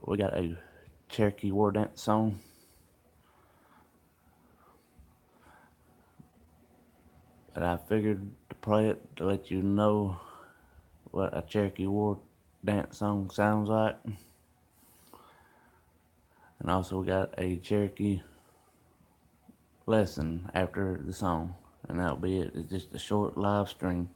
We got a Cherokee war dance song. But I figured to play it to let you know what a Cherokee war dance song sounds like. And also we got a Cherokee lesson after the song. And that'll be it. It's just a short live stream.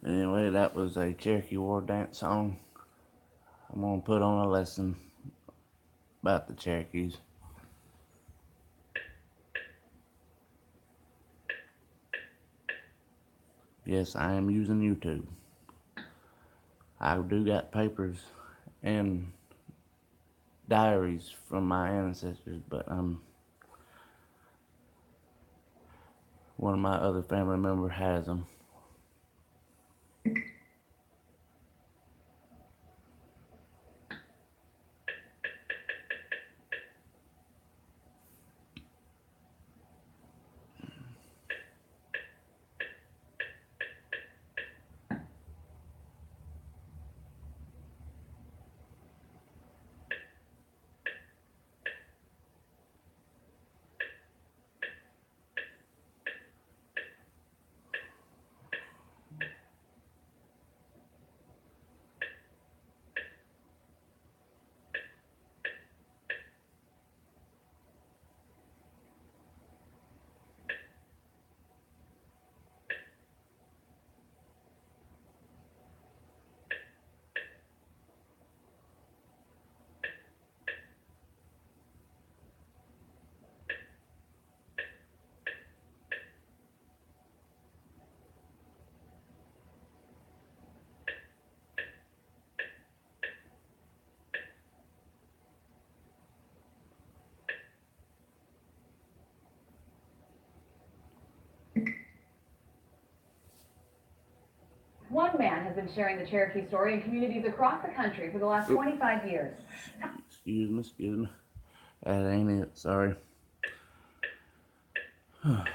Anyway, that was a Cherokee war dance song. I'm gonna put on a lesson about the Cherokees. Yes, I am using YouTube. I do got papers and diaries from my ancestors, but one of my other family members has them. One man has been sharing the Cherokee story in communities across the country for the last 25 years. Excuse me. That ain't it, sorry. I'm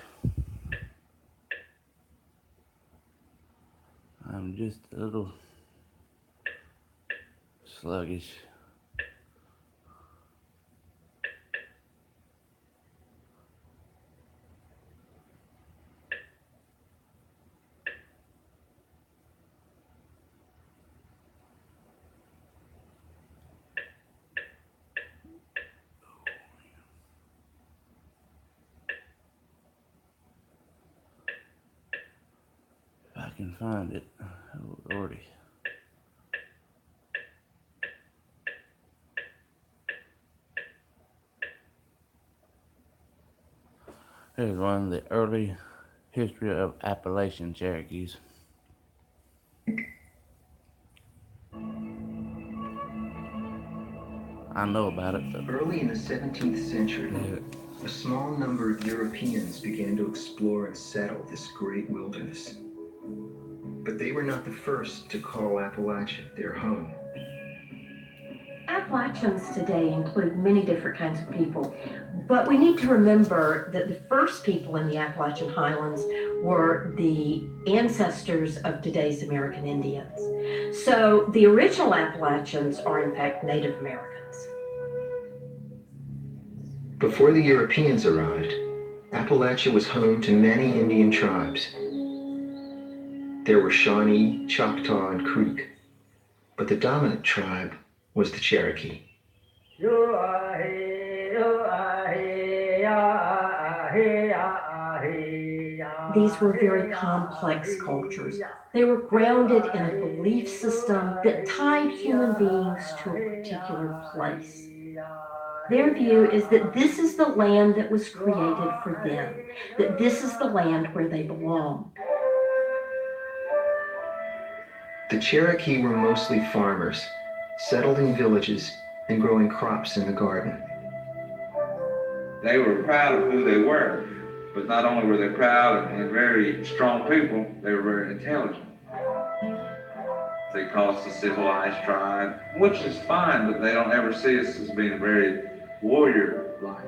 just a little sluggish. If I can find it. Oh, Lordy. Here's one of the early history of Appalachian Cherokees. I know about it, but Early in the 17th century, a small number of Europeans began to explore and settle this great wilderness. But they were not the first to call Appalachia their home. Appalachians today include many different kinds of people, but we need to remember that the first people in the Appalachian Highlands were the ancestors of today's American Indians. So the original Appalachians are in fact Native Americans. Before the Europeans arrived, Appalachia was home to many Indian tribes. There were Shawnee, Choctaw, and Creek, but the dominant tribe was the Cherokee. These were very complex cultures. They were grounded in a belief system that tied human beings to a particular place. Their view is that this is the land that was created for them, that this is the land where they belong. The Cherokee were mostly farmers, settled in villages and growing crops in the garden. They were proud of who they were, but not only were they proud and very strong people, they were very intelligent. They call us a civilized tribe, which is fine, but they don't ever see us as being very warrior-like.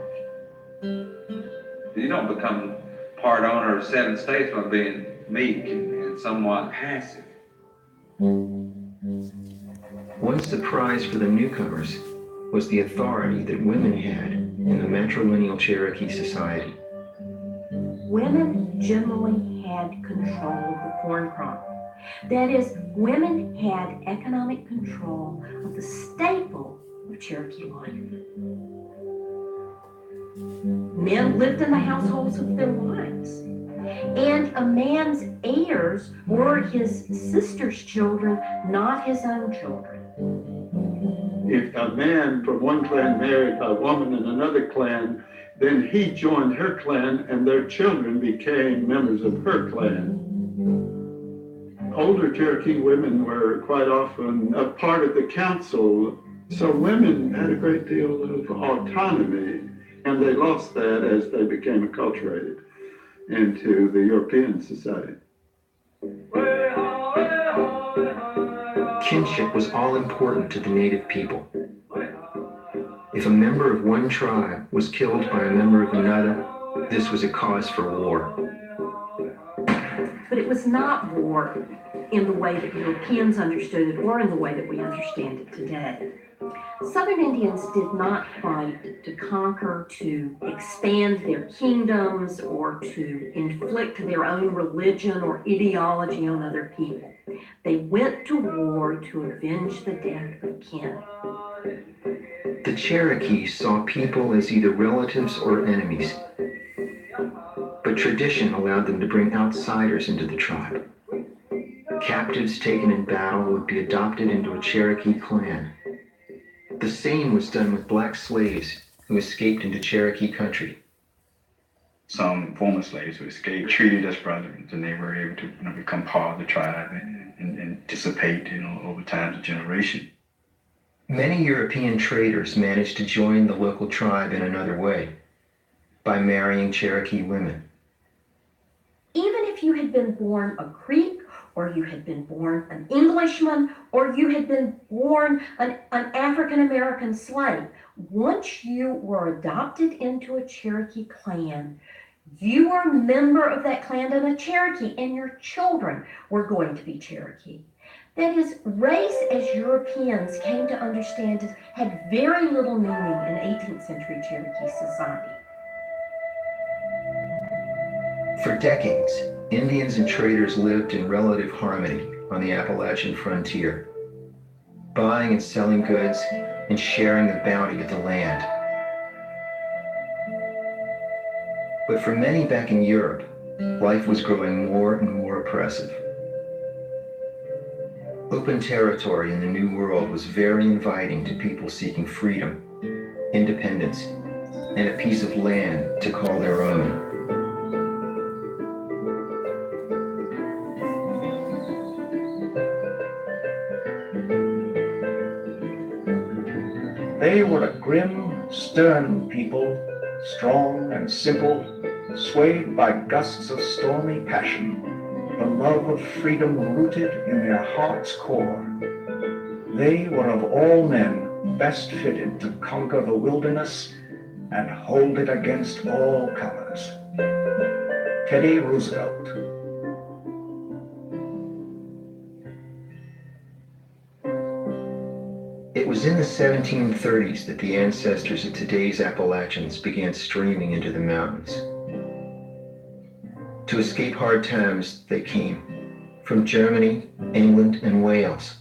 You don't become part owner of 7 states by being meek and somewhat passive. One surprise for the newcomers was the authority that women had in the matrilineal Cherokee society. Women generally had control of the corn crop. That is, women had economic control of the staple of Cherokee life. Men lived in the households of their wives, and a man's heirs were his sister's children, not his own children. If a man from one clan married a woman in another clan, then he joined her clan and their children became members of her clan. Older Cherokee women were quite often a part of the council, so women had a great deal of autonomy, and they lost that as they became acculturated into the European society. Kinship was all important to the native people. If a member of one tribe was killed by a member of another, this was a cause for war. But it was not war in the way that Europeans understood it or in the way that we understand it today. Southern Indians did not fight to conquer, to expand their kingdoms, or to inflict their own religion or ideology on other people. They went to war to avenge the death of kin. The Cherokee saw people as either relatives or enemies, but tradition allowed them to bring outsiders into the tribe. Captives taken in battle would be adopted into a Cherokee clan. The same was done with black slaves who escaped into Cherokee country. Some former slaves who escaped treated as brothers, and they were able to become part of the tribe and dissipate over time of generation. Many European traders managed to join the local tribe in another way, by marrying Cherokee women. Even if you had been born a Creek, or you had been born an Englishman, or you had been born an African-American slave, once you were adopted into a Cherokee clan, you were a member of that clan and a Cherokee, and your children were going to be Cherokee. That is, race as Europeans came to understand it had very little meaning in 18th century Cherokee society. For decades, Indians and traders lived in relative harmony on the Appalachian frontier, buying and selling goods and sharing the bounty of the land. But for many back in Europe, life was growing more and more oppressive. Open territory in the New World was very inviting to people seeking freedom, independence, and a piece of land to call their own. They were a grim, stern people, strong and simple, swayed by gusts of stormy passion. the love of freedom rooted in their heart's core. They were of all men best fitted to conquer the wilderness and hold it against all comers. Teddy Roosevelt. It was in the 1730s that the ancestors of today's Appalachians began streaming into the mountains. To escape hard times, they came from Germany, England, and Wales.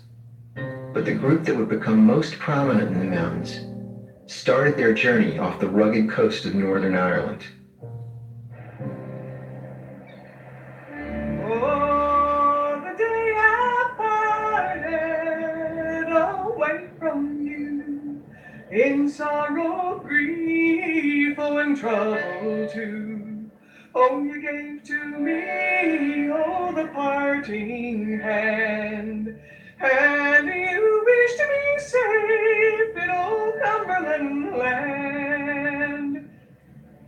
But the group that would become most prominent in the mountains started their journey off the rugged coast of Northern Ireland. Oh, the day I parted away from you, in sorrow, grief, oh, and trouble too. Oh, you gave to me, oh, the parting hand, and you wished me safe in old Cumberland land.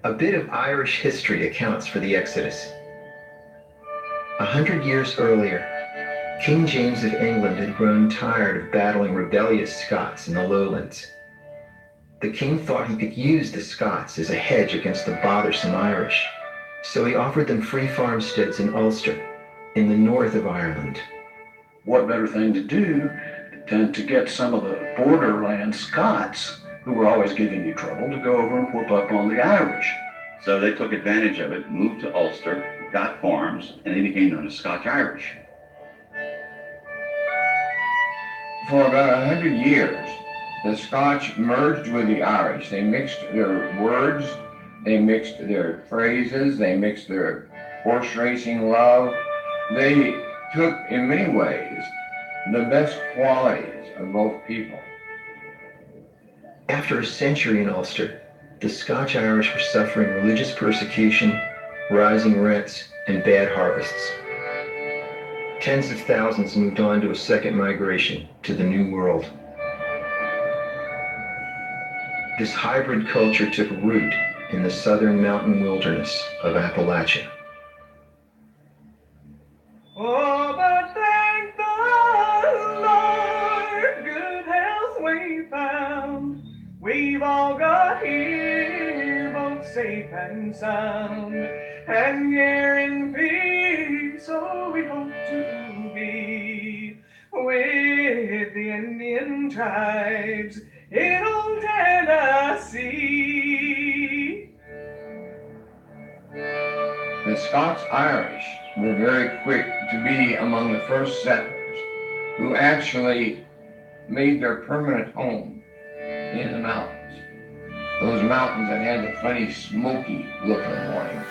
A bit of Irish history accounts for the Exodus. 100 years earlier, King James of England had grown tired of battling rebellious Scots in the lowlands. The king thought he could use the Scots as a hedge against the bothersome Irish, so he offered them free farmsteads in Ulster, in the north of Ireland. What better thing to do than to get some of the borderland Scots, who were always giving you trouble, to go over and whoop up on the Irish? So they took advantage of it, moved to Ulster, got farms, and they became known as Scotch-Irish. For about 100 years, the Scotch merged with the Irish. They mixed their words, they mixed their phrases, they mixed their horse racing love. They took, in many ways, the best qualities of both people. After a century in Ulster, the Scotch-Irish were suffering religious persecution, rising rents, and bad harvests. Tens of thousands moved on to a second migration to the New World. This hybrid culture took root in the southern mountain wilderness of Appalachia. Oh, but thank the Lord, good health we found. We've all got here, both safe and sound, and here in peace, so we hope to be with the Indian tribes in old Tennessee. The Scots-Irish were very quick to be among the first settlers who actually made their permanent home in the mountains. Those mountains that had the funny smoky look in the morning.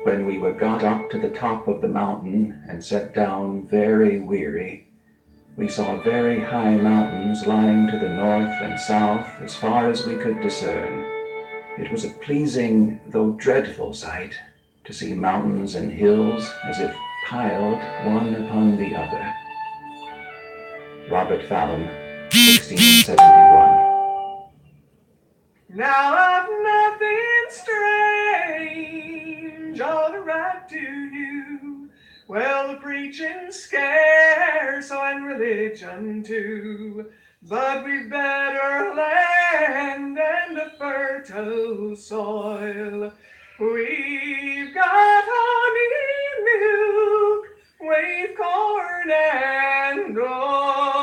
When we were got up to the top of the mountain and sat down very weary, we saw very high mountains lying to the north and south as far as we could discern. It was a pleasing, though dreadful sight, to see mountains and hills as if piled one upon the other. Robert Fallon, 1671. Now I've nothing strange all to write to you. Well, the preaching's scarce, and religion too. But we've better land and a fertile soil. We've got honey, milk, we've corn and oil.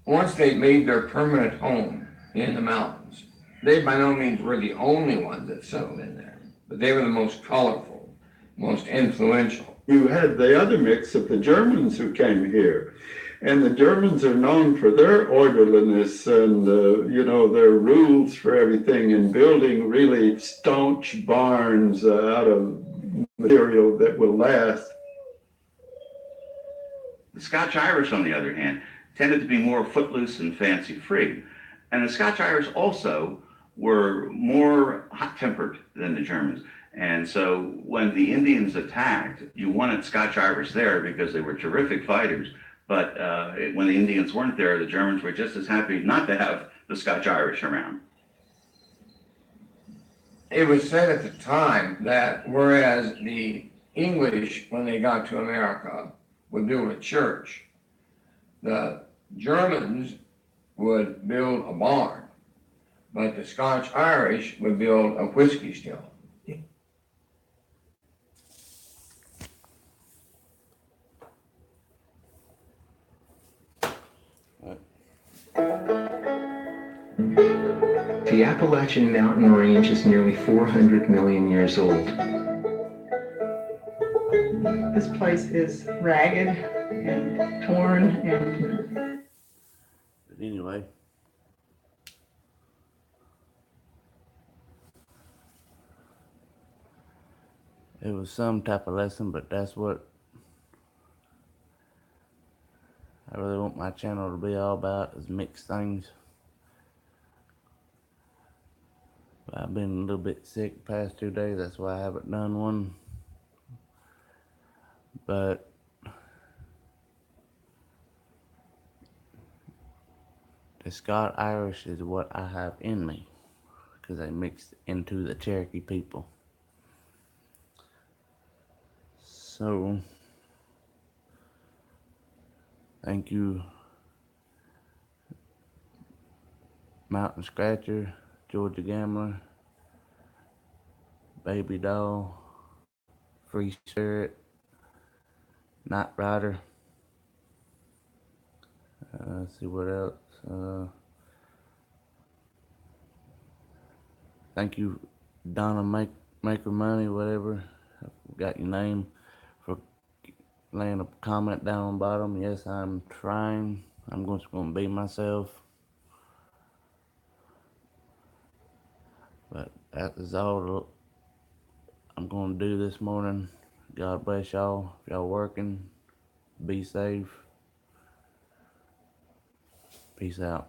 Once they made their permanent home in the mountains, they by no means were the only ones that settled in there, but they were the most colorful, most influential. You had the other mix of the Germans who came here. And the Germans are known for their orderliness and, their rules for everything and building really staunch barns out of material that will last. The Scotch-Irish, on the other hand, tended to be more footloose and fancy-free. And the Scotch-Irish also were more hot-tempered than the Germans. And so when the Indians attacked, you wanted Scotch-Irish there because they were terrific fighters. But when the Indians weren't there, the Germans were just as happy not to have the Scotch-Irish around. It was said at the time that whereas the English, when they got to America, would build a church, the Germans would build a barn, but the Scotch-Irish would build a whiskey still. The Appalachian mountain range is nearly 400 million years old. This place is ragged and torn and. But anyway. It was some type of lesson, but that's what I really want my channel to be all about, is mixed things. But I've been a little bit sick the past 2 days, that's why I haven't done one. But the Scotch-Irish is what I have in me, because they mixed into the Cherokee people. So, thank you, Mountain Scratcher, Georgia Gambler, Baby Doll, Free Spirit, Night Rider. Let's see what else. Thank you, Donna Maker Money, whatever. I forgot your name, for laying a comment down on the bottom. Yes, I'm trying. I'm just going to be myself. But that is all I'm going to do this morning. God bless y'all. If y'all working, be safe. Peace out.